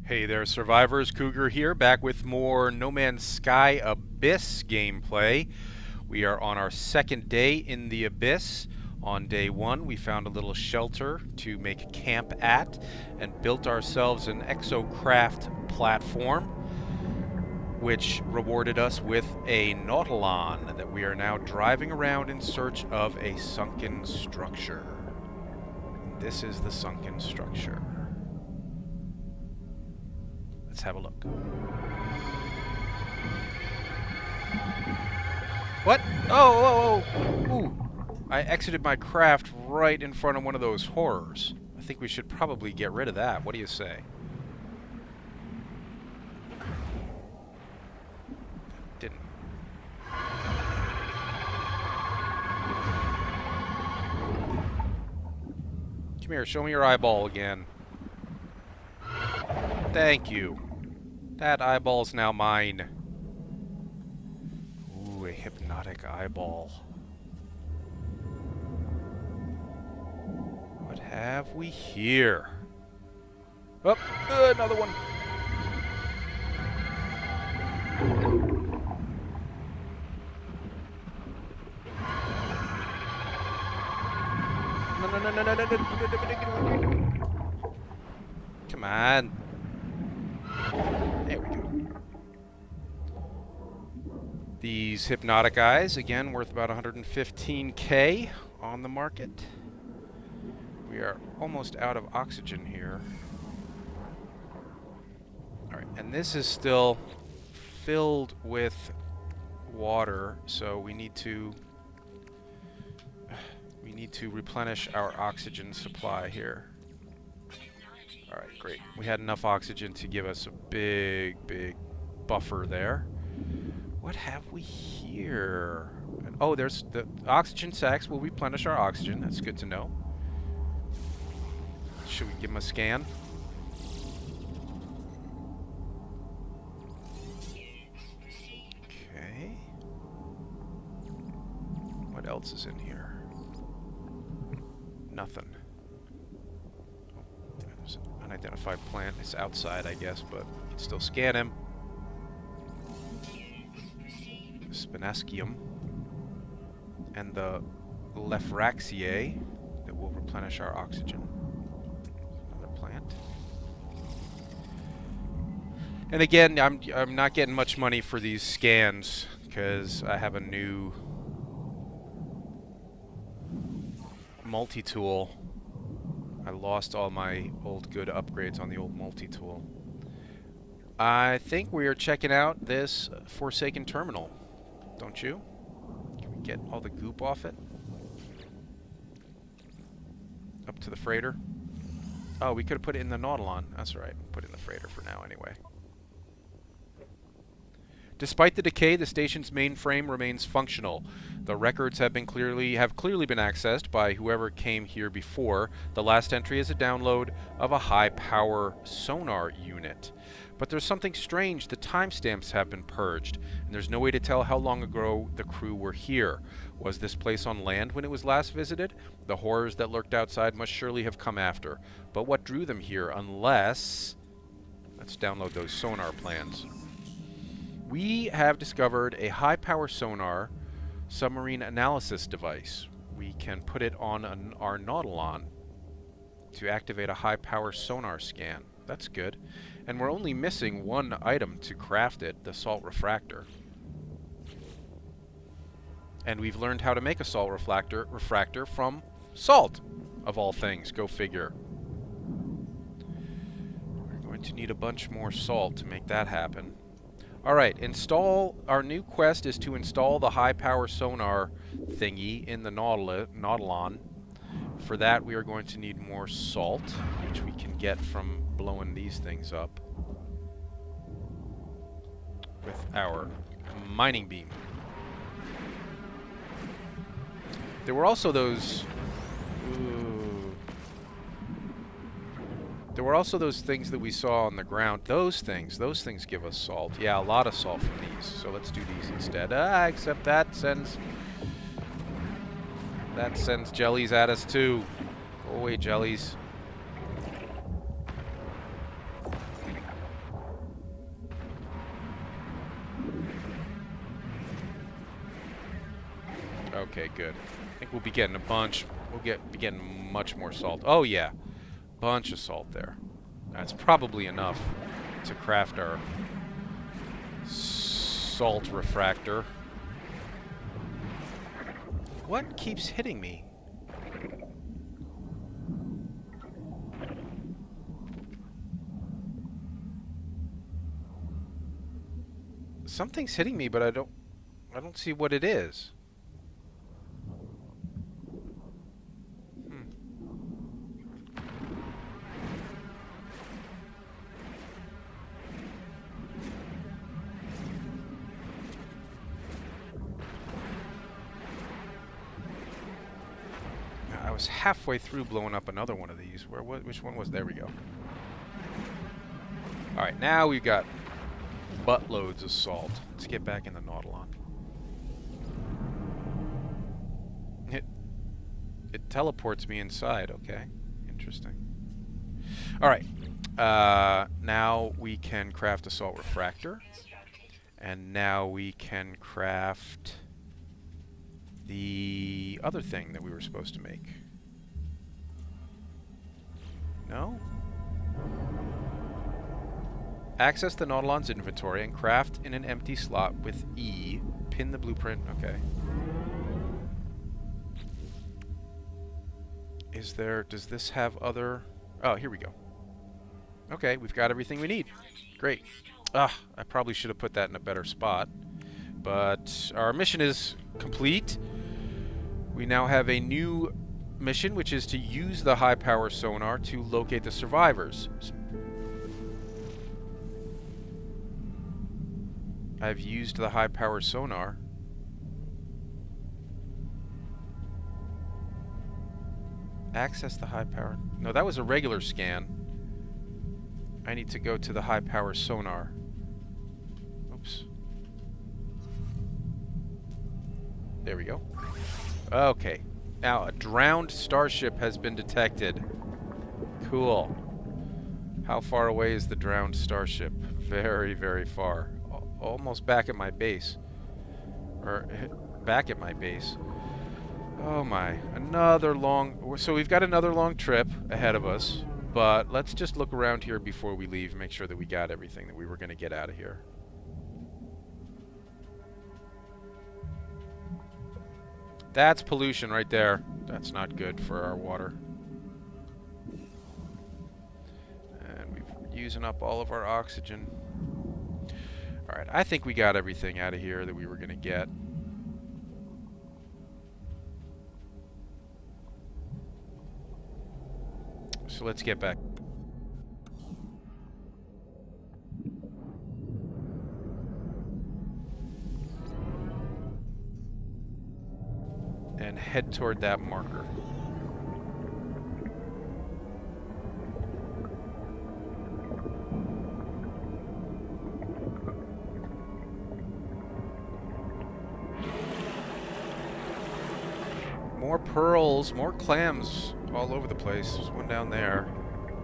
Hey there, survivors. Cougar here, back with more No Man's Sky Abyss gameplay. We are on our second day in the Abyss. On day one, we found a little shelter to make camp at and built ourselves an exocraft platform, which rewarded us with a Nautilon that we are now driving around in search of a sunken structure. This is the sunken structure. Let's have a look. What? Oh, oh, oh! Ooh. I exited my craft right in front of one of those horrors. I think we should probably get rid of that. What do you say? Didn't. Come here, show me your eyeball again. Thank you. That eyeball's now mine. Ooh, a hypnotic eyeball. What have we here? Oh, another one. No. Come on. There we go. These hypnotic eyes, again, worth about 115K on the market. We are almost out of oxygen here. Alright, and this is still filled with water, so we need to replenish our oxygen supply here. Alright, great. We had enough oxygen to give us a big buffer there. What have we here? Oh, there's the oxygen sacks will replenish our oxygen. That's good to know. Should we give him a scan? Okay. What else is in here? Nothing. Oh, there's an unidentified plant. It's outside, I guess, but we can still scan him. Spinescium. And the Lefraxiae that will replenish our oxygen. Another plant. And again, I'm not getting much money for these scans because I have a new multi-tool. I lost all my old good upgrades on the old multi-tool. I think we are checking out this Forsaken Terminal. Don't you? Can we get all the goop off it? Up to the freighter. Oh, we could have put it in the Nautilon. That's right. Put it in the freighter for now anyway. Despite the decay, the station's mainframe remains functional. The records have clearly been accessed by whoever came here before. The last entry is a download of a high-power sonar unit. But there's something strange. The timestamps have been purged, and there's no way to tell how long ago the crew were here. Was this place on land when it was last visited? The horrors that lurked outside must surely have come after. But what drew them here, unless... Let's download those sonar plans. We have discovered a high-power sonar submarine analysis device. We can put it on our Nautilon to activate a high-power sonar scan. That's good. And we're only missing one item to craft it, the salt refractor. And we've learned how to make a salt refractor from salt, of all things. Go figure. We're going to need a bunch more salt to make that happen. Alright, our new quest is to install the high-power sonar thingy in the Nautilon. For that, we are going to need more salt, which we can get from blowing these things up with our mining beam. There were also those... There were also those things that we saw on the ground. Those things give us salt. Yeah, a lot of salt from these. So let's do these instead. Except that sends jellies at us too. Go away, jellies. Okay, good. I think we'll be getting a bunch. We'll be getting much more salt. Oh yeah, bunch of salt there. That's probably enough to craft our salt refractor. What keeps hitting me? Something's hitting me, but I don't see what it is. I was halfway through blowing up another one of these. Which one was? There we go. All right, now we've got buttloads of salt. Let's get back in the Nautilon. It teleports me inside. Okay, interesting. All right, now we can craft a salt refractor, and now we can craft the other thing that we were supposed to make. No? Access the Nautilon's inventory and craft in an empty slot with E. Pin the blueprint. Okay. Does this have other... Oh, here we go. Okay, we've got everything we need. Great. I probably should have put that in a better spot. But our mission is complete. We now have a new mission, which is to use the high-power sonar to locate the survivors. I've used the high-power sonar. Access the high-power... No, that was a regular scan. I need to go to the high-power sonar. Oops. There we go. Okay. Now, a drowned starship has been detected. Cool. How far away is the drowned starship? Very, very far. Almost back at my base. Or back at my base. Oh my. Another long... So we've got another long trip ahead of us. But let's just look around here before we leave. Make sure that we got everything that we were going to get out of here. That's pollution right there. That's not good for our water. And we're using up all of our oxygen. Alright, I think we got everything out of here that we were going to get. So let's get back. And head toward that marker. More pearls, more clams all over the place. There's one down there.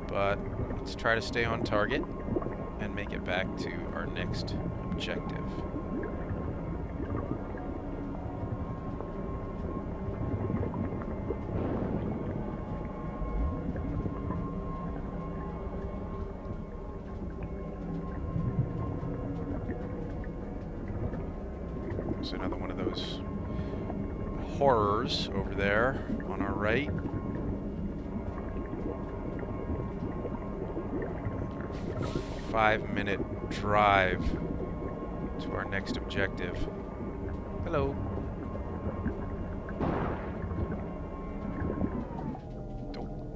But let's try to stay on target and make it back to our next objective. There's another one of those horrors over there on our right. 5-minute drive to our next objective. Hello.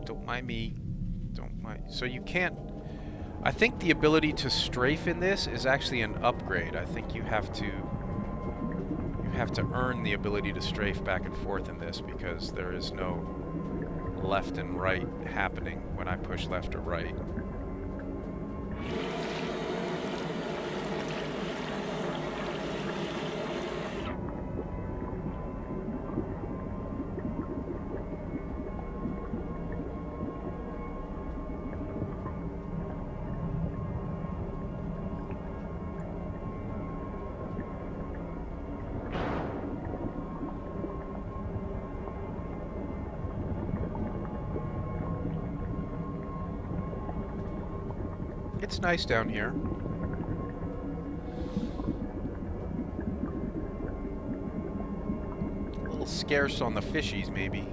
Don't mind me. Don't mind. So you can't... I think the ability to strafe in this is actually an upgrade. I think you have to earn the ability to strafe back and forth in this, because there is no left and right happening when I push left or right. It's nice down here. A little scarce on the fishies, maybe.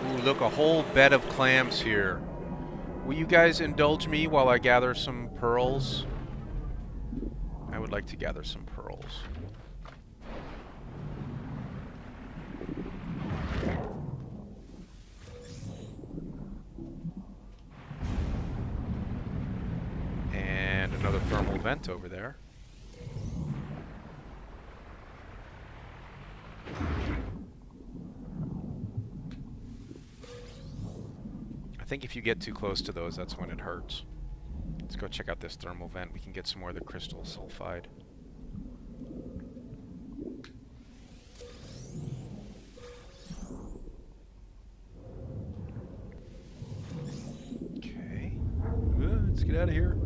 Ooh, look, a whole bed of clams here. Will you guys indulge me while I gather some pearls? I would like to gather some pearls. And another thermal vent over there. I think if you get too close to those, that's when it hurts. Let's go check out this thermal vent. We can get some more of the crystal sulfide. Okay. Let's get out of here.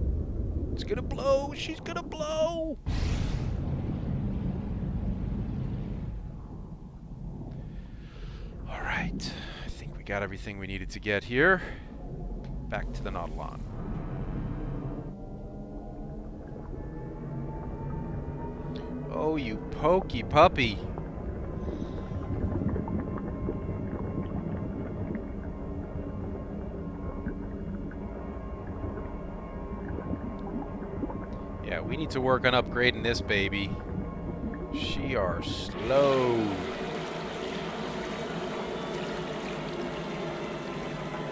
It's gonna blow! She's gonna blow! Alright. I think we got everything we needed to get here. Back to the Nautilon. Oh, you pokey puppy. Yeah, we need to work on upgrading this baby. She are slow.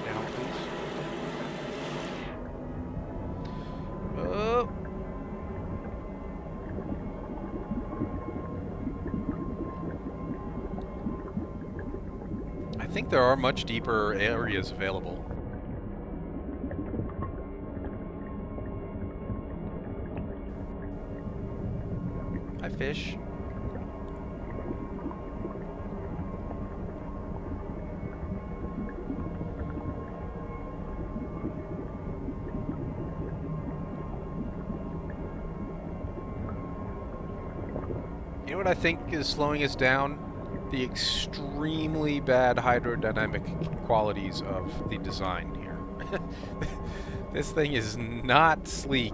Down, please. Oh. I think there are much deeper areas available. Hi, fish. You know what I think is slowing us down? The extremely bad hydrodynamic qualities of the design here. This thing is not sleek.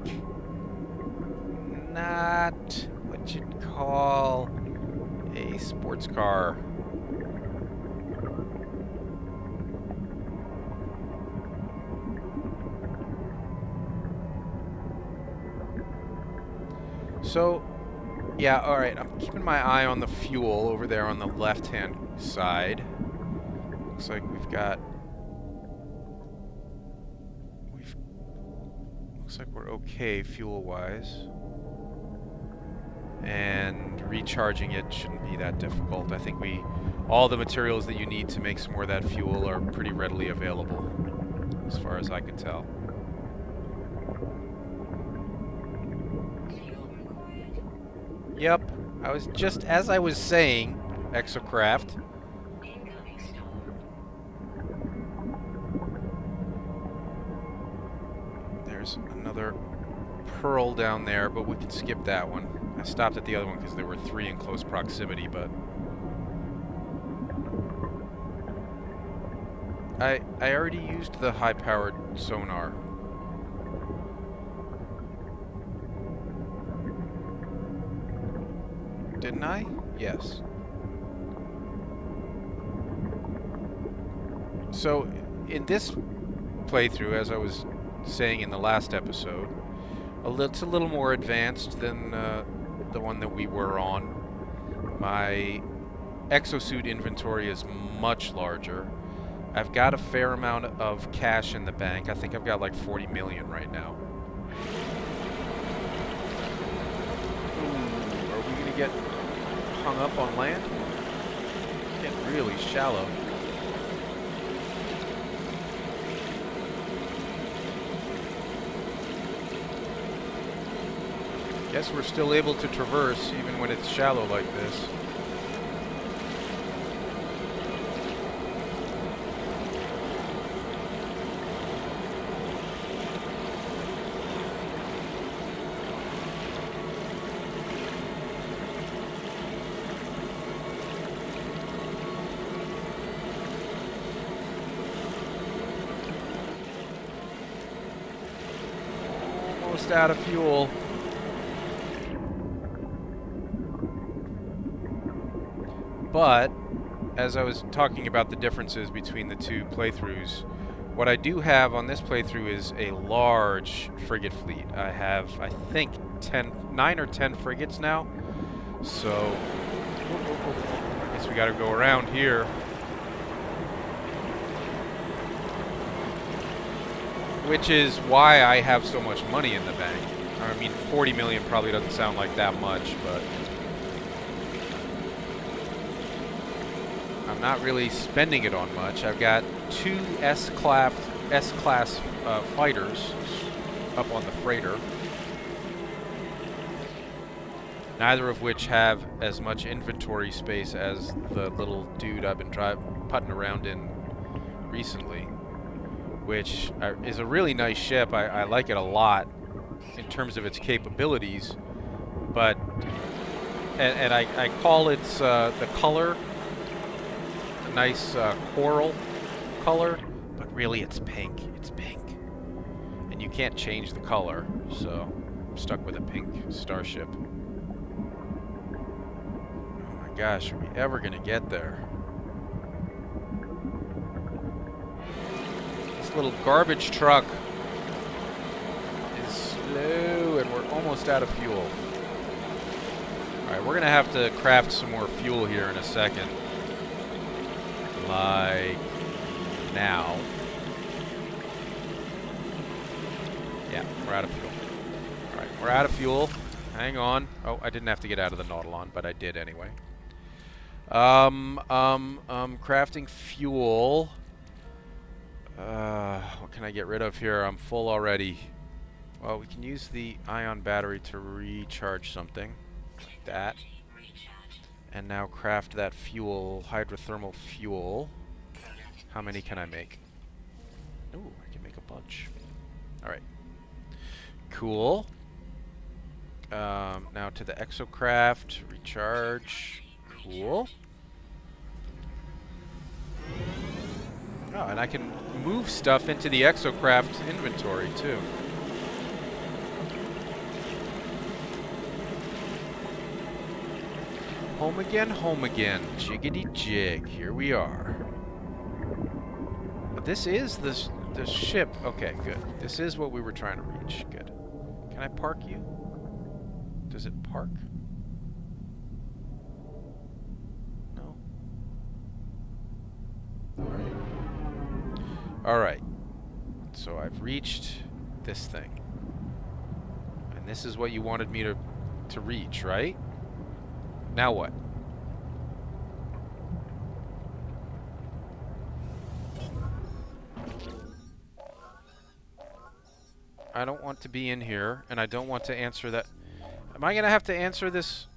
Not what you'd call a sports car. So, yeah, alright, I'm keeping my eye on the fuel over there on the left-hand side. Looks like looks like we're okay fuel-wise. And recharging it shouldn't be that difficult. I think all the materials that you need to make some more of that fuel are pretty readily available, as far as I could tell. Yep, as I was saying, Exocraft. There's another pearl down there, but we could skip that one. I stopped at the other one because there were 3 in close proximity, but I already used the high-powered sonar. Didn't I? Yes. So, in this playthrough, as I was saying in the last episode, it's a little more advanced than the one that we were on. My exosuit inventory is much larger. I've got a fair amount of cash in the bank. I think I've got like 40 million right now. Ooh, are we gonna get hung up on land? It's getting really shallow. Guess we're still able to traverse even when it's shallow like this. almost out of fuel. But, as I was talking about the differences between the two playthroughs, what I do have on this playthrough is a large frigate fleet. I have, I think, 9 or 10 frigates now. So, I guess we gotta go around here. Which is why I have so much money in the bank. I mean, 40 million probably doesn't sound like that much, but I'm not really spending it on much. I've got 2 S-class fighters up on the freighter, neither of which have as much inventory space as the little dude I've been putting around in recently, which is a really nice ship. I like it a lot in terms of its capabilities, but and I call it the color a nice coral color, but really it's pink. It's pink, and you can't change the color, so I'm stuck with a pink starship. Oh my gosh, are we ever gonna get there? This little garbage truck is slow, and we're almost out of fuel. Alright, we're gonna have to craft some more fuel here in a second. Like now. Yeah, we're out of fuel. Alright, we're out of fuel. Hang on. Oh, I didn't have to get out of the Nautilon, but I did anyway. Crafting fuel. What can I get rid of here? I'm full already. Well, we can use the ion battery to recharge something. Like that. And now craft that fuel, hydrothermal fuel. How many can I make? Ooh, I can make a bunch. Alright. Cool. Now to the exocraft, recharge. Cool. Oh, and I can move stuff into the exocraft inventory too. Home again, jiggity jig. Here we are. But this is the ship. Okay, good. This is what we were trying to reach. Good. Can I park you? Does it park? No. Alright. Alright. So I've reached this thing. And this is what you wanted me to reach, right? Now what? I don't want to be in here, and I don't want to answer that. Am I going to have to answer this?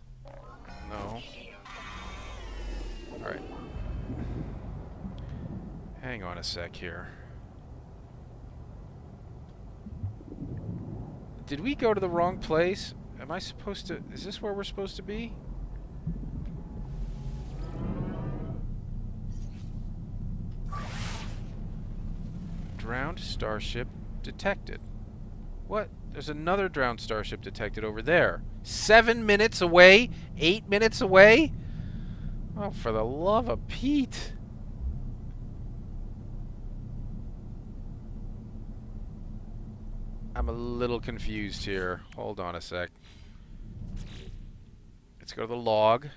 No. Alright. Hang on a sec here. Did we go to the wrong place? Am I supposed to... Is this where we're supposed to be? Drowned starship detected. What? There's another drowned starship detected over there. 7 minutes away? 8 minutes away? Oh, for the love of Pete. I'm a little confused here. Hold on a sec. Let's go to the log.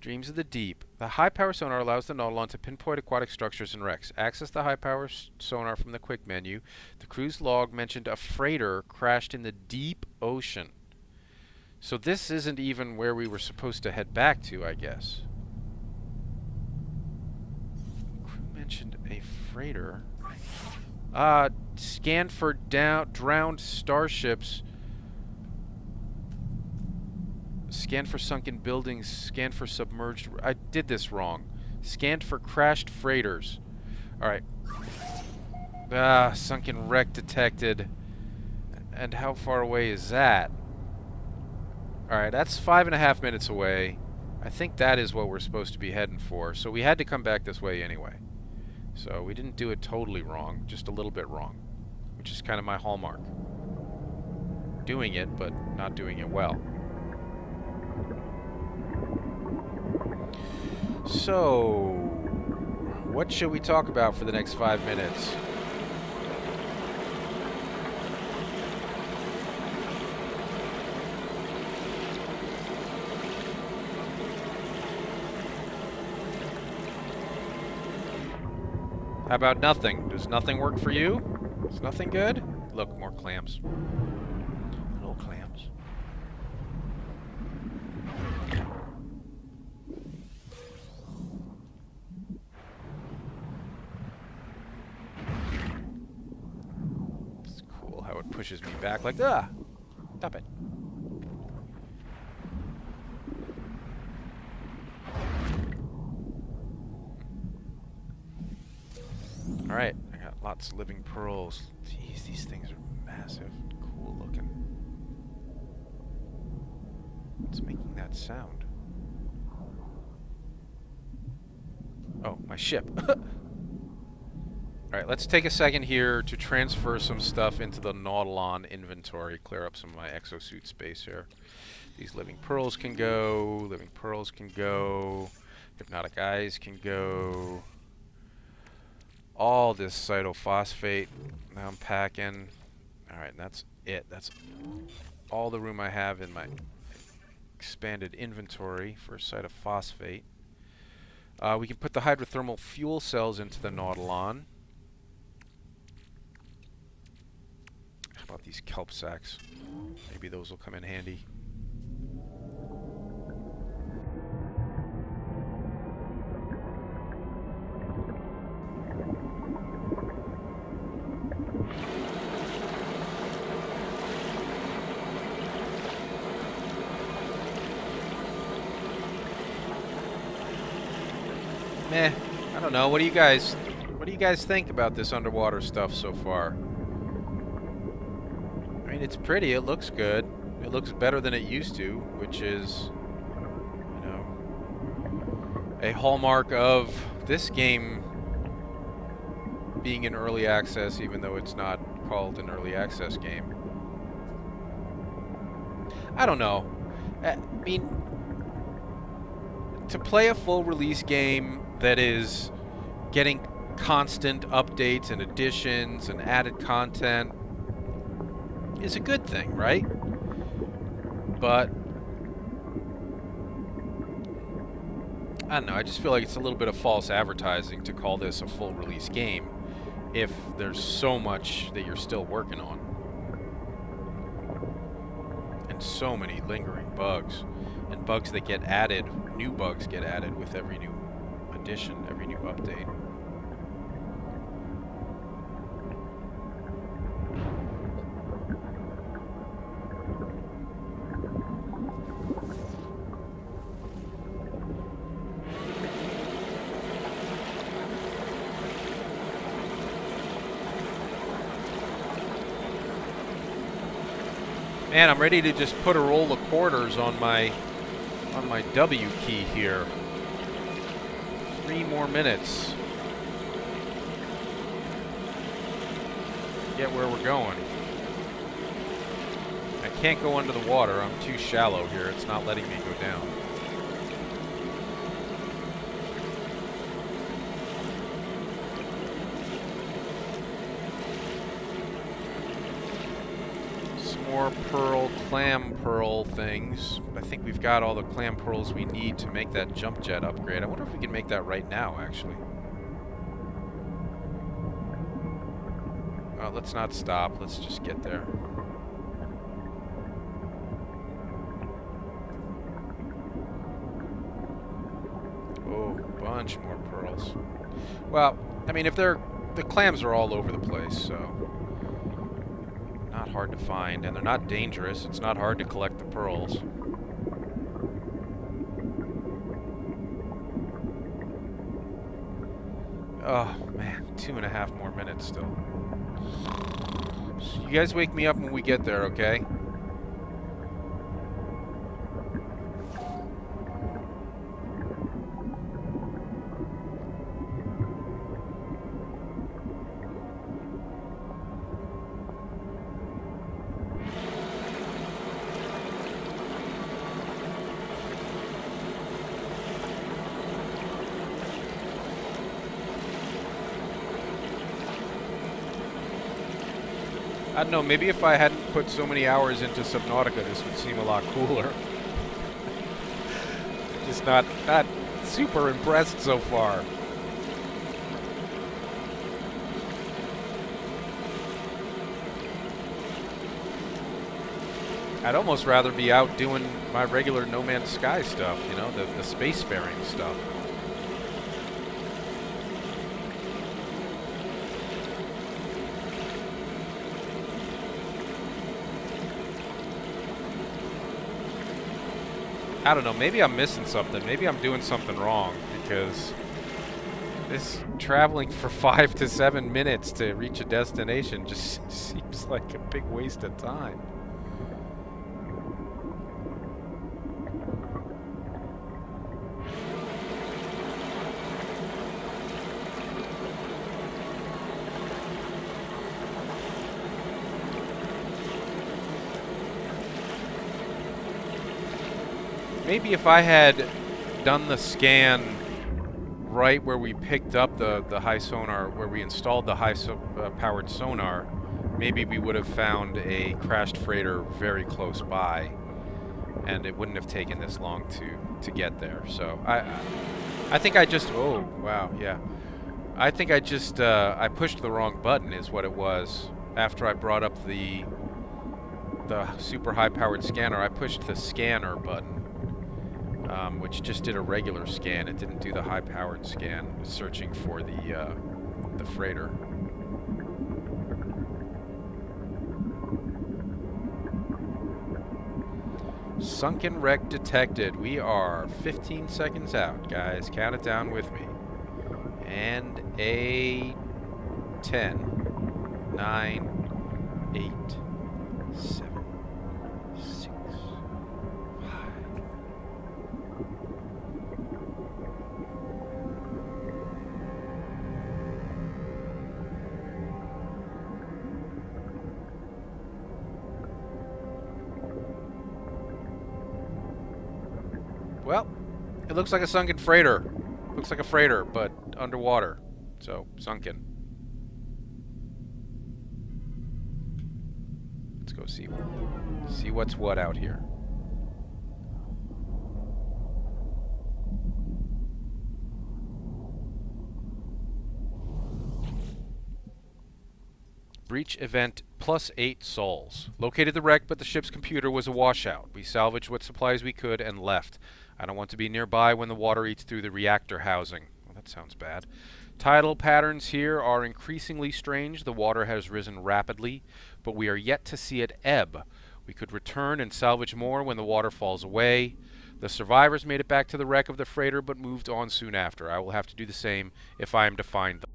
Dreams of the Deep. The high-power sonar allows the Nautilon to pinpoint aquatic structures and wrecks. Access the high-power sonar from the quick menu. The crew's log mentioned a freighter crashed in the deep ocean. So this isn't even where we were supposed to head back to, I guess. Crew mentioned a freighter. Scan for drowned starships. Scan for sunken buildings. Scan for submerged... I did this wrong. Scanned for crashed freighters. Alright. Sunken wreck detected. And how far away is that? Alright, that's 5.5 minutes away. I think that is what we're supposed to be heading for. So we had to come back this way anyway. So we didn't do it totally wrong. Just a little bit wrong. Which is kind of my hallmark. doing it, but not doing it well. So, what should we talk about for the next 5 minutes? How about nothing? Does nothing work for you? Is nothing good? Look, more clams. Little clams. It's cool how it pushes me back like, ah! Stop it. Alright, I got lots of living pearls. Jeez, these things are massive. Cool looking. What's making that sound? Oh, my ship. Alright, let's take a second here to transfer some stuff into the Nautilon inventory. Clear up some of my exosuit space here. These living pearls can go. Living pearls can go. Hypnotic eyes can go. All this cytophosphate now I'm packing. Alright, and that's it. That's all the room I have in my expanded inventory for cytophosphate. We can put the hydrothermal fuel cells into the Nautilon. How about these kelp sacks? Maybe those will come in handy. I don't know. What do you guys think about this underwater stuff so far? I mean, it's pretty. It looks good. It looks better than it used to, which is, you know, a hallmark of this game being in early access, even though it's not called an early access game. I don't know. I mean, to play a full release game that is getting constant updates and additions and added content is a good thing, right? But I don't know, I just feel like it's a little bit of false advertising to call this a full release game if there's so much that you're still working on. And so many lingering bugs. And bugs that get added, new bugs get added with every new addition, every new update. Man, I'm ready to just put a roll of quarters on my W key here. 3 more minutes. Get where we're going. I can't go under the water. I'm too shallow here. It's not letting me go down. More clam pearl things. I think we've got all the clam pearls we need to make that jump jet upgrade. I wonder if we can make that right now, actually. Let's not stop. Let's just get there. Oh, bunch more pearls. Well, I mean, if the clams are all over the place, so not hard to find, and they're not dangerous. It's not hard to collect the pearls. Oh man, 2.5 more minutes still. You guys wake me up when we get there, okay? I don't know, maybe if I hadn't put so many hours into Subnautica, this would seem a lot cooler. Just not super impressed so far. I'd almost rather be out doing my regular No Man's Sky stuff, you know, the spacefaring stuff. I don't know, maybe I'm missing something. Maybe I'm doing something wrong, because this traveling for 5 to 7 minutes to reach a destination just seems like a big waste of time. Maybe if I had done the scan right where we picked up the high sonar, where we installed the high powered sonar, maybe we would have found a crashed freighter very close by, and it wouldn't have taken this long to get there. So I think I just, oh wow, yeah, I think I just I pushed the wrong button is what it was. After I brought up the super high powered scanner, I pushed the scanner button. Which just did a regular scan. It didn't do the high-powered scan, searching for the freighter. Sunken wreck detected. We are 15 seconds out, guys. Count it down with me. And a 10, 9, 8, 7. Well, it looks like a sunken freighter. Looks like a freighter, but underwater. So, sunken. Let's go see what's what out here. Breach event +8 souls. Located the wreck, but the ship's computer was a washout. We salvaged what supplies we could and left. I don't want to be nearby when the water eats through the reactor housing. Well, that sounds bad. Tidal patterns here are increasingly strange. The water has risen rapidly, but we are yet to see it ebb. We could return and salvage more when the water falls away. The survivors made it back to the wreck of the freighter, but moved on soon after. I will have to do the same if I am to find them.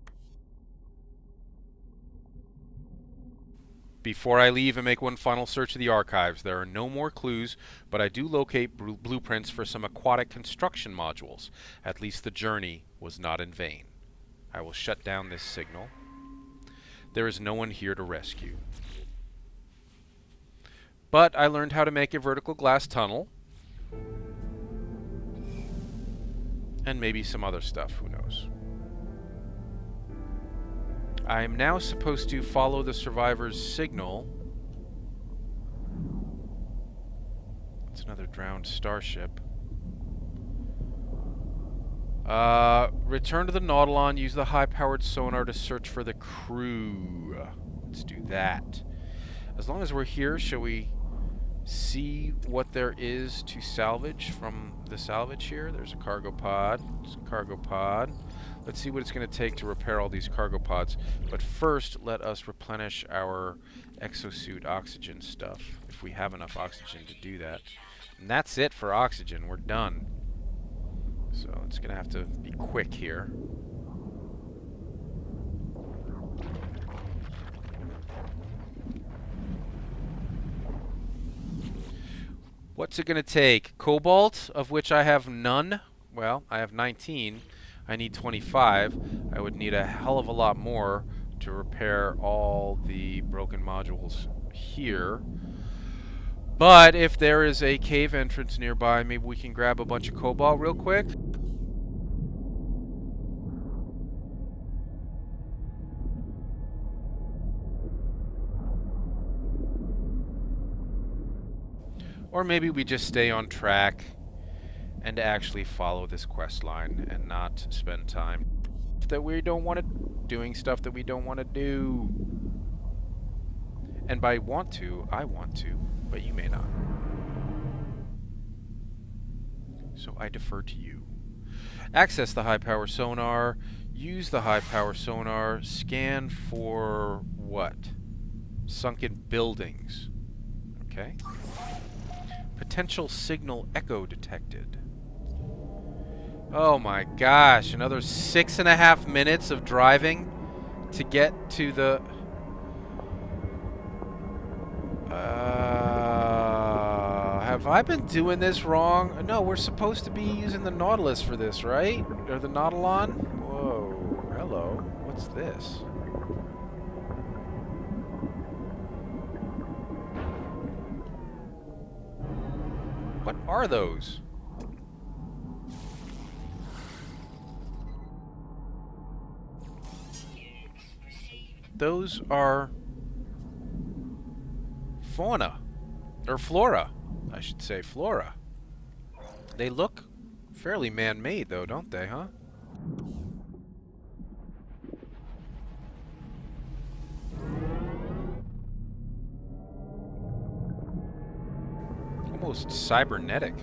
Before I leave and make one final search of the archives, there are no more clues, but I do locate blueprints for some aquatic construction modules. At least the journey was not in vain. I will shut down this signal. There is no one here to rescue. But I learned how to make a vertical glass tunnel. And maybe some other stuff, who knows. I am now supposed to follow the survivor's signal. It's another drowned starship. Return to the Nautilon. Use the high-powered sonar to search for the crew. Let's do that. As long as we're here, shall we see what there is to salvage from the salvage here? There's a cargo pod. There's a cargo pod. Let's see what it's going to take to repair all these cargo pods. But first, let us replenish our exosuit oxygen stuff, if we have enough oxygen to do that. And that's it for oxygen. We're done. So it's going to have to be quick here. What's it going to take? Cobalt, of which I have none. Well, I have 19. I need 25. I would need a hell of a lot more to repair all the broken modules here. But if there is a cave entrance nearby, maybe we can grab a bunch of cobalt real quick. Or maybe we just stay on track and actually follow this quest line and not spend time that we don't want to doing stuff that we don't want to do. And by want to, I want to, but you may not. So I defer to you. Access the high power sonar. Use the high power sonar. Scan for what? Sunken buildings. Okay. Potential signal echo detected. Oh my gosh, another 6.5 minutes of driving to get to the... have I been doing this wrong? No, we're supposed to be using the Nautilus for this, right? Or the Nautilon? Whoa, hello. What's this? What are those? Those are fauna. Or flora. I should say flora. They look fairly man-made though, don't they, huh? Almost cybernetic.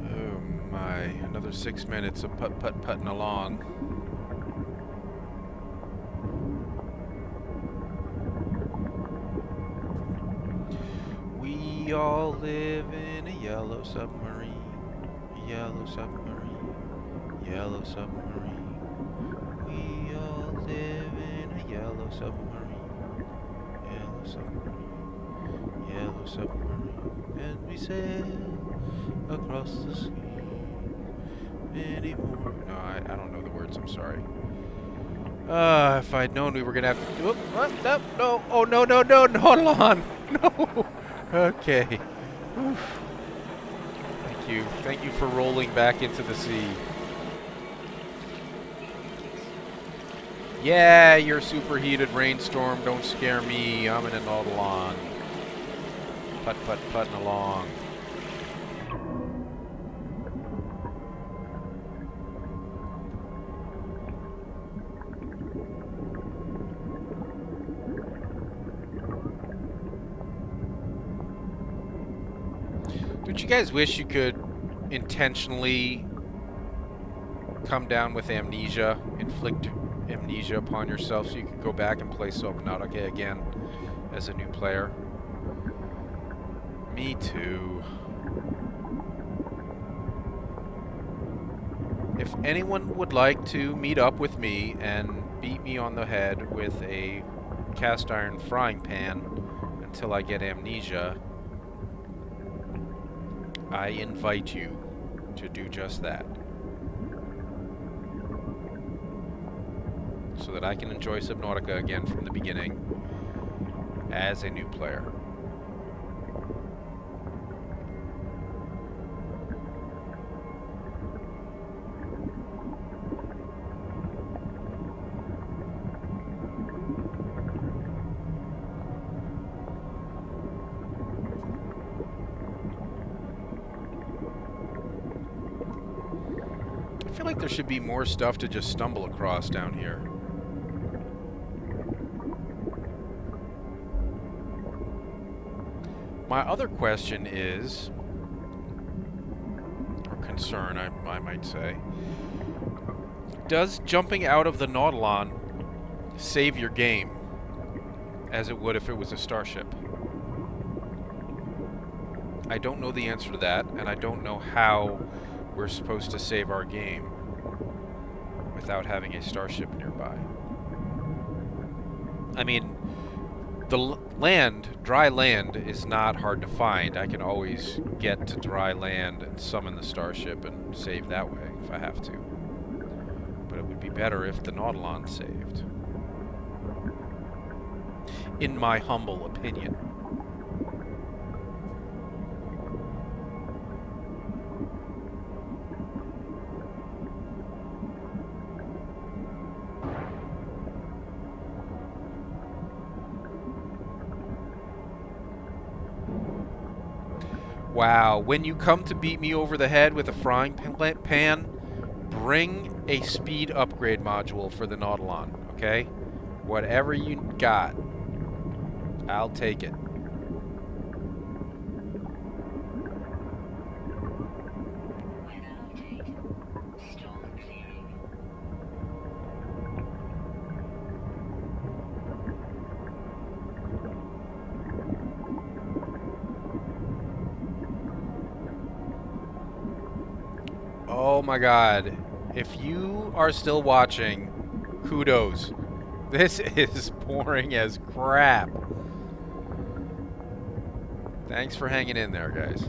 Oh my, another 6 minutes of putting along. We all live in a yellow submarine, yellow submarine, yellow submarine. We all live in a yellow submarine, yellow submarine, yellow submarine, and we sail across the sea. Many more. No, I don't know the words. I'm sorry. If I'd known we were gonna have to. What? No, no. Oh no, no, no, no, hold on. No. Okay. Oof. Thank you for rolling back into the sea. Yeah, your superheated rainstorm, don't scare me. I'm in an Nautilon. Putting along. Don't you guys wish you could intentionally come down with amnesia, inflict amnesia upon yourself so you could go back and play Subnautica again as a new player? Me too. If anyone would like to meet up with me and beat me on the head with a cast iron frying pan until I get amnesia, I invite you to do just that, so that I can enjoy Subnautica again from the beginning as a new player. I feel like there should be more stuff to just stumble across down here. My other question is, or concern I might say, does jumping out of the Nautilon save your game as it would if it was a starship? I don't know the answer to that, and I don't know how we're supposed to save our game without having a starship nearby. I mean, the dry land is not hard to find. I can always get to dry land and summon the starship and save that way if I have to. But it would be better if the Nautilon saved, in my humble opinion. Wow, when you come to beat me over the head with a frying pan, bring a speed upgrade module for the Nautilon, okay? Whatever you got, I'll take it. Oh my god. If you are still watching, kudos. This is boring as crap. Thanks for hanging in there, guys.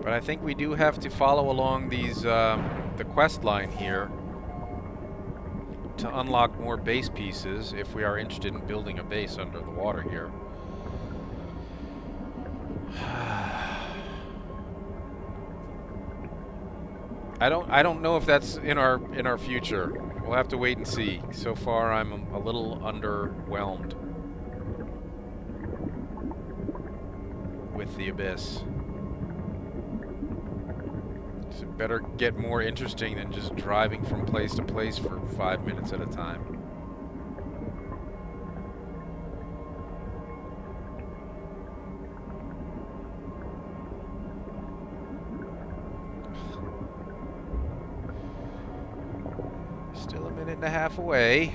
But I think we do have to follow along these, the quest line here to unlock more base pieces if we are interested in building a base under the water here. I don't know if that's in our future. We'll have to wait and see. So far I'm a little underwhelmed with the abyss. So it better get more interesting than just driving from place to place for 5 minutes at a time. Still a minute and a half away.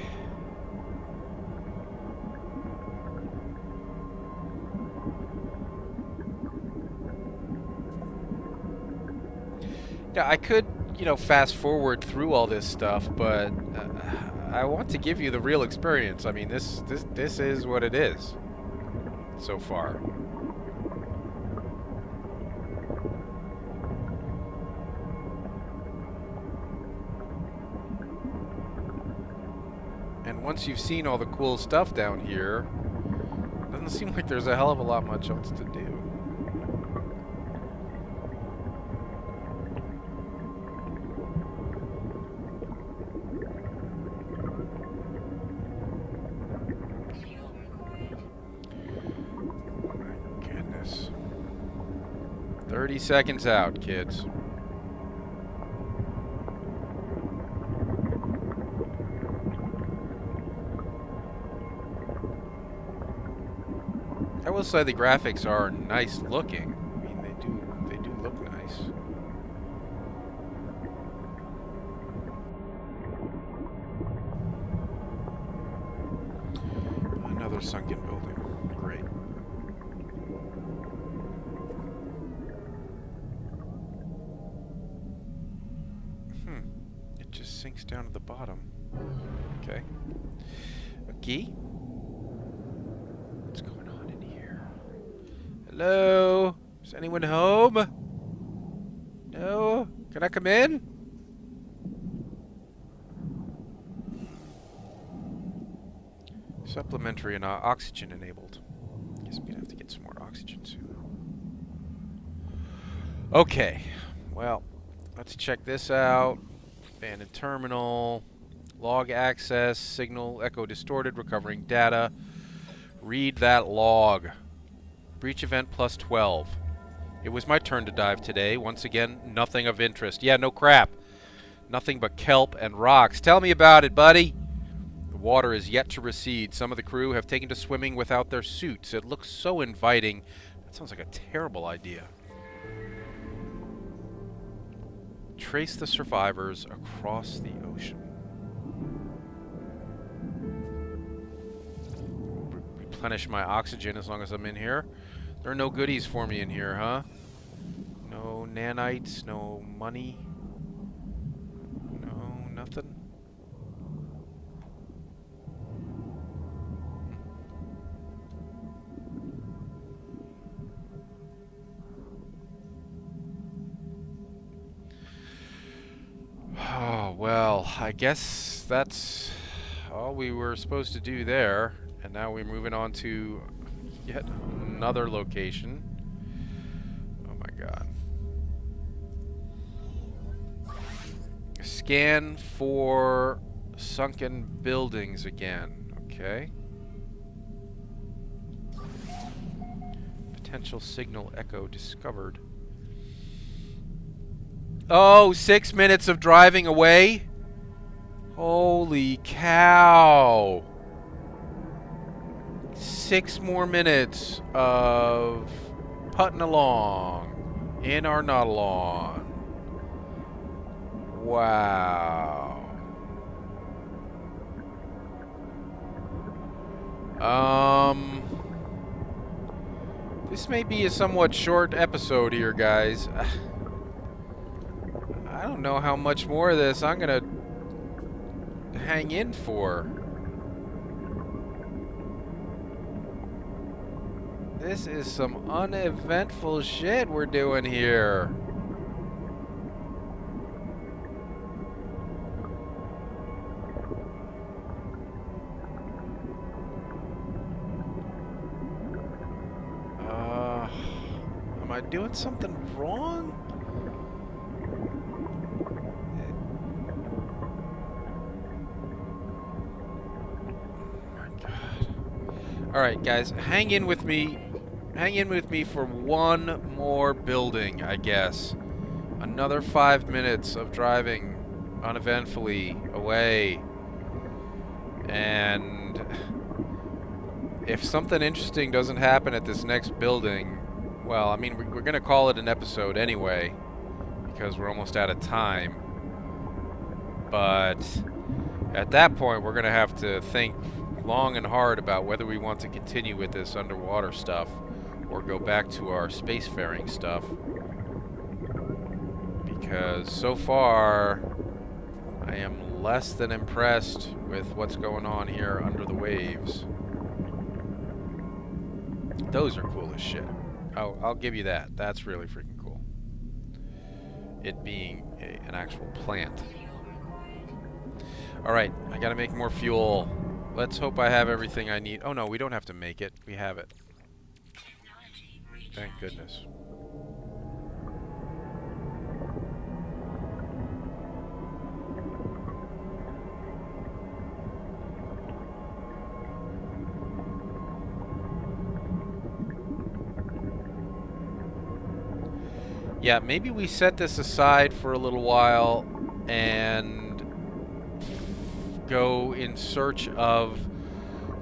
Yeah, I could, you know, fast forward through all this stuff, but I want to give you the real experience. I mean, this is what it is so far. And once you've seen all the cool stuff down here, it doesn't seem like there's a hell of a lot much else to do. My goodness. 30 seconds out, kids. I will say the graphics are nice looking. I mean, they do look nice. Another sunken building. Great. It just sinks down to the bottom. Okay. A key? What's going on in here? Hello? Is anyone home? No? Can I come in? Supplementary and oxygen enabled. Guess I'm gonna have to get some more oxygen soon. Okay. Well, let's check this out. Abandoned terminal. Log access. Signal echo distorted. Recovering data. Read that log. Breach event plus 12. It was my turn to dive today. Once again, nothing of interest. Yeah, no crap. Nothing but kelp and rocks. Tell me about it, buddy. The water is yet to recede. Some of the crew have taken to swimming without their suits. It looks so inviting. That sounds like a terrible idea. Trace the survivors across the ocean. Replenish my oxygen as long as I'm in here. There are no goodies for me in here, huh? No nanites, no money. No, nothing. Oh, well, I guess that's all we were supposed to do there. And now we're moving on to yet another location. Oh my god. Scan for Sunken buildings again. Okay. Potential signal echo discovered. Oh, 6 minutes of driving away? Holy cow. 6 more minutes of putting along in our Nautilon. Wow. This may be a somewhat short episode here, guys. I don't know how much more of this I'm gonna hang in for. This is some uneventful shit we're doing here. Am I doing something wrong? Oh my God. Alright, guys, hang in with me. Hang in with me for one more building, I guess. Another 5 minutes of driving uneventfully away. And if something interesting doesn't happen at this next building, well, I mean, we're going to call it an episode anyway, because we're almost out of time. But at that point, we're going to have to think long and hard about whether we want to continue with this underwater stuff or go back to our spacefaring stuff. Because so far, I am less than impressed with what's going on here under the waves. Those are cool as shit. Oh, I'll give you that. That's really freaking cool. It being an actual plant. Alright, I gotta make more fuel. Let's hope I have everything I need. Oh no, we don't have to make it. We have it. Thank goodness. Yeah, maybe we set this aside for a little while and go in search of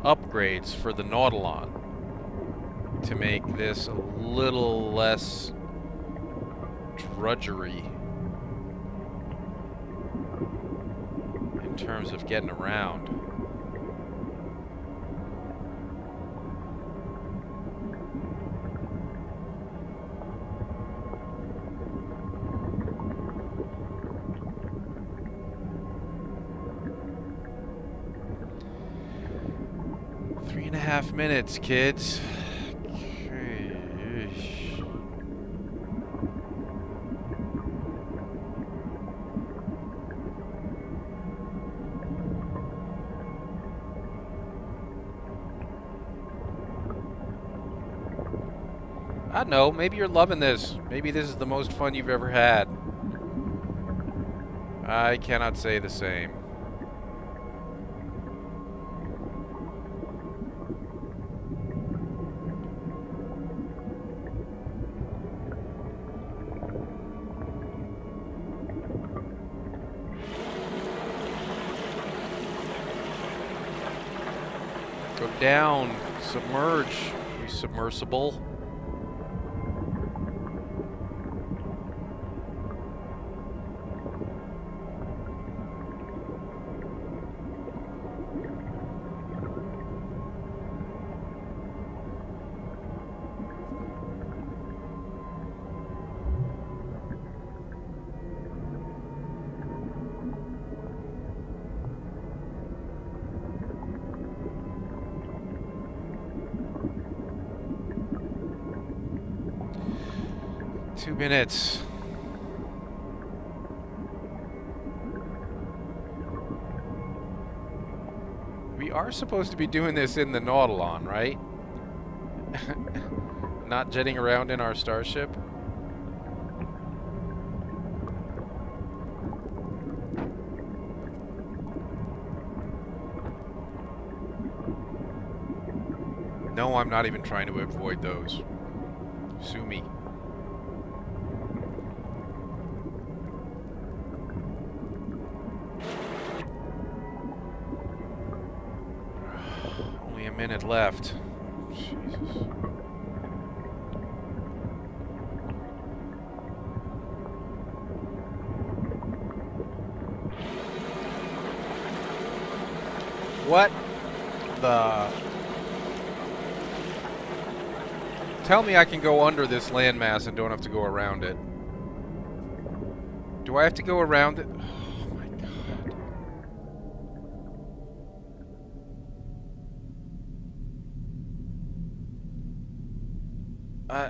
upgrades for the Nautilon to make this a little less drudgery in terms of getting around. Three and a half minutes, kids. I don't know, maybe you're loving this. Maybe this is the most fun you've ever had. I cannot say the same. Go down, submerge, you submersible. Two minutes. We are supposed to be doing this in the Nautilon, right? Not jetting around in our starship. No, I'm not even trying to avoid those. Sue me. Only a minute left. Jesus. What the... Tell me I can go under this landmass and don't have to go around it. Do I have to go around it? Oh my god.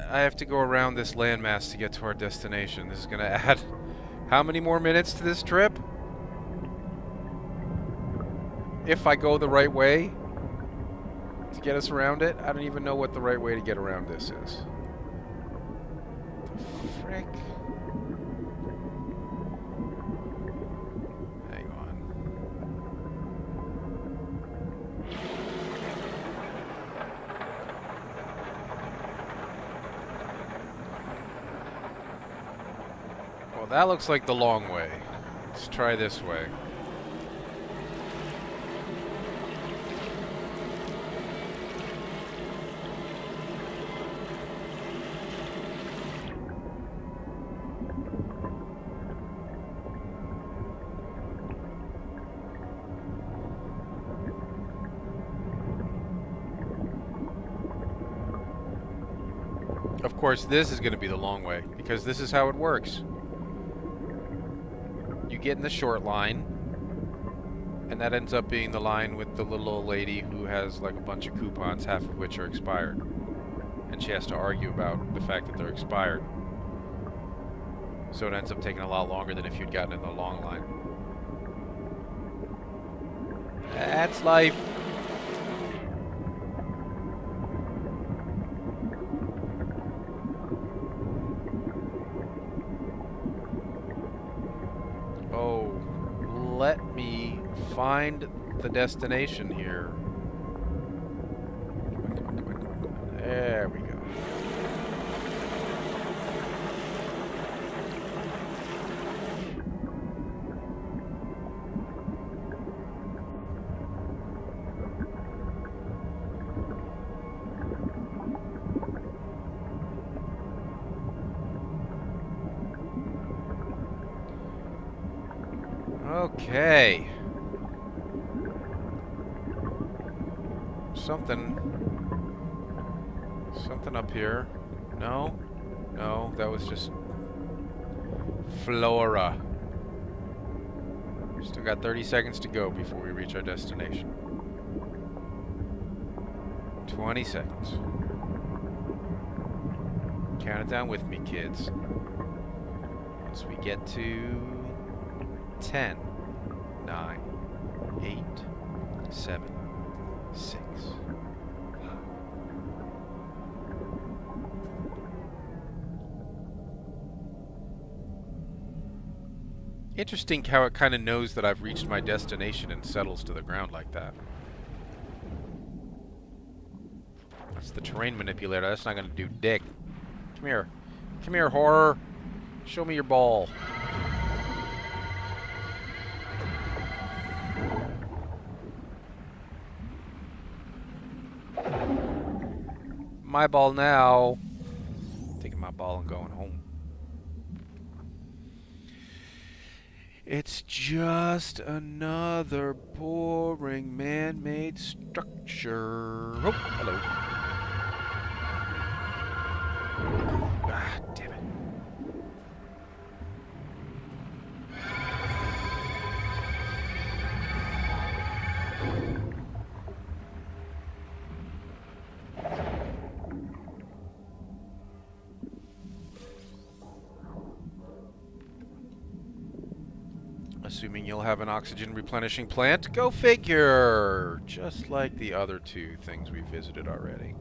I have to go around this landmass to get to our destination. This is gonna add how many more minutes to this trip? If I go the right way to get us around it? I don't even know what the right way to get around this is. The frick? Hang on. Well, that looks like the long way. Let's try this way. Of course, this is going to be the long way, because this is how it works. You get in the short line, and that ends up being the line with the little old lady who has like a bunch of coupons, half of which are expired. And she has to argue about the fact that they're expired. So it ends up taking a lot longer than if you'd gotten in the long line. That's life. Let me find the destination here. There we go. Okay. Something up here. No? No, that was just flora. Still got 30 seconds to go before we reach our destination. 20 seconds. Count it down with me, kids. Once we get to 10, 9, 8, 7, 6, 5. Interesting how it kind of knows that I've reached my destination and settles to the ground like that. That's the terrain manipulator. That's not going to do dick. Come here. Come here, horror. Show me your ball. My ball now. Taking my ball and going home. It's just another boring man-made structure. Oh, hello. Ah, damn it. Assuming you'll have an oxygen replenishing plant. Go figure! Just like the other two things we visited already.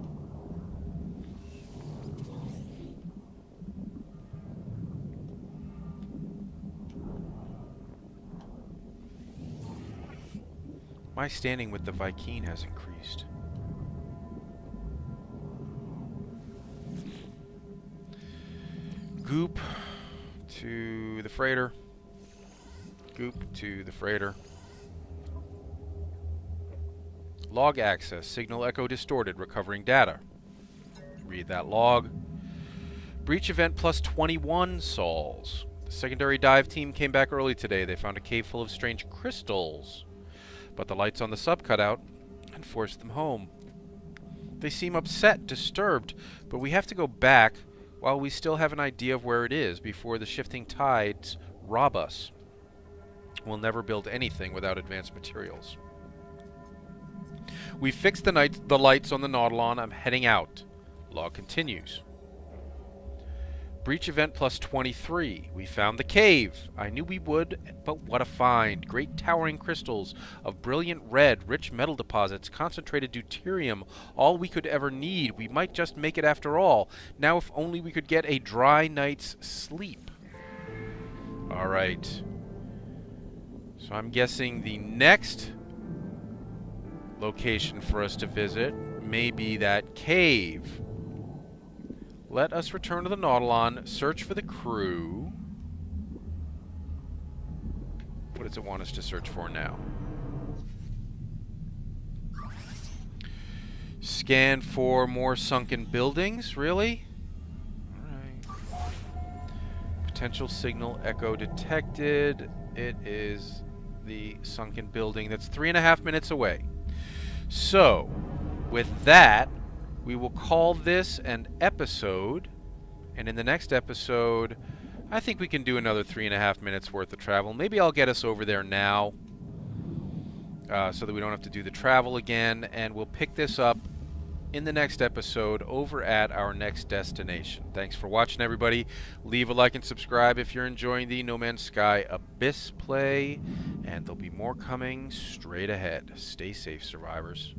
My standing with the Viking has increased. Goop to the freighter. Goop to the freighter. Log access. Signal echo distorted. Recovering data. Read that log. Breach event plus 21 sols. The secondary dive team came back early today. They found a cave full of strange crystals. But the lights on the sub cut out and forced them home. They seem upset, disturbed, but we have to go back while we still have an idea of where it is before the shifting tides rob us. We'll never build anything without advanced materials. We fixed the lights on the Nautilon. I'm heading out. Log continues. Breach event plus 23. We found the cave. I knew we would, but what a find. Great towering crystals of brilliant red, rich metal deposits, concentrated deuterium, all we could ever need. We might just make it after all. Now if only we could get a dry night's sleep. Alright. So I'm guessing the next location for us to visit may be that cave. Let us return to the Nautilon, search for the crew. What does it want us to search for now? Scan for more sunken buildings? Really? Alright. Potential signal echo detected. It is the sunken building that's 3.5 minutes away. So, with that, we will call this an episode, and in the next episode, I think we can do another 3.5 minutes worth of travel. Maybe I'll get us over there now, so that we don't have to do the travel again, and we'll pick this up in the next episode over at our next destination. Thanks for watching, everybody. Leave a like and subscribe if you're enjoying the No Man's Sky Abyss play, and there'll be more coming straight ahead. Stay safe, survivors.